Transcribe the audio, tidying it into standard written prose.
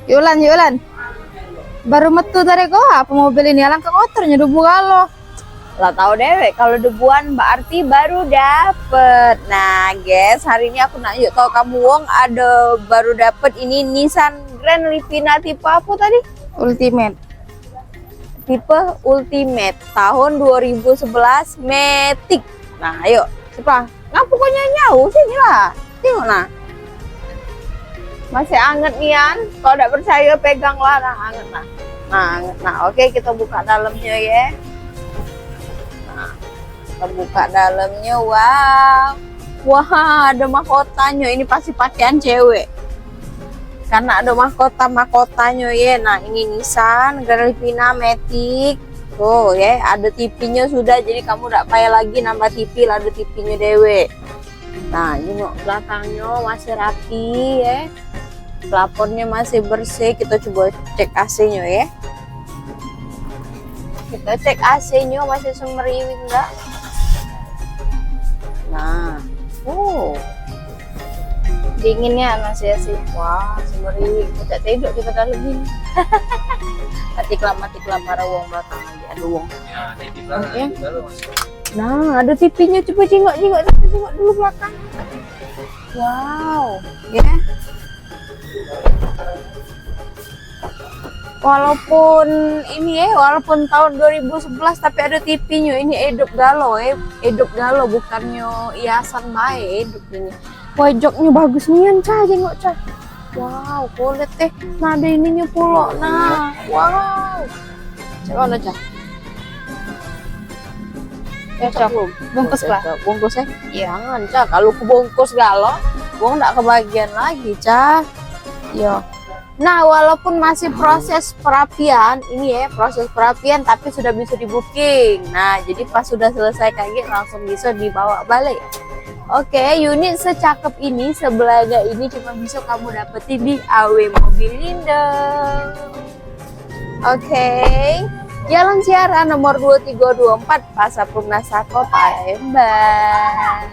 Yulan, Yulan. Baru metu tadi kok apa mobil ini alang ke kotornya debu galo. Lah tahu deh, kalau debuan berarti baru dapet. Nah, guys, hari ini aku nak yuk tahu kamu wong ada baru dapet ini Nissan Grand Livina tipe apa tadi? Ultimate. Tipe Ultimate tahun 2011 Matic. Nah, ayo, siapa? Ngapa pokoknya jauh sini lah. Tengok nah. Masih anget nian. Kalau tidak percaya peganglah, nah anget nah. Nah, anget nah. Oke, kita buka dalamnya ya. Nah, kita buka dalamnya. Wow. Wah, ada mahkotanya. Ini pasti pakaian cewek. Karena ada mahkotanya ya. Nah, ini Nissan Grand Livina Matic. Tuh ya, ada TV-nya sudah, jadi kamu tidak payah lagi nambah TV lah, ada TV-nya dewe. Nah, ini belakangnya masih rapi ya. Plafonnya masih bersih. Kita coba cek AC-nya ya. Kita cek AC-nya masih semeriwing enggak? Nah, Dinginnya masih sih. wah semeriwing. Tidak tidur kita dalam ini. mati kelap para wong belakang lagi ada wong. Oke. Nah, ada TV-nya, coba jengok dulu belakang. Wow, ya. Walaupun ini ya, walaupun tahun 2011 tapi ada TV-nya. Ini Edop Galo ya, Edop Galo bukannya hiasan bae Edop ini. Pojoknya bagus nih Cah, jengok Cah. Wow, kulit teh. Nah, ada ininya pula. Nah, wow. Coba mana Cah? Ya, Cok. Bungkus lah. Bungkus ya? Jangan Cah, kalau kebungkus galo, uang nggak kebagian lagi Cah. Yo. Nah, walaupun masih proses perapian, ini ya proses perapian, tapi sudah bisa di-booking. Nah, jadi pas sudah selesai kaget langsung bisa dibawa balik. Oke, unit secakep ini, sebelaga ini cuma bisa kamu dapetin di AW Mobilindo. Oke, Jalan Siara nomor 2324, Pasar Purnasako, Palembang.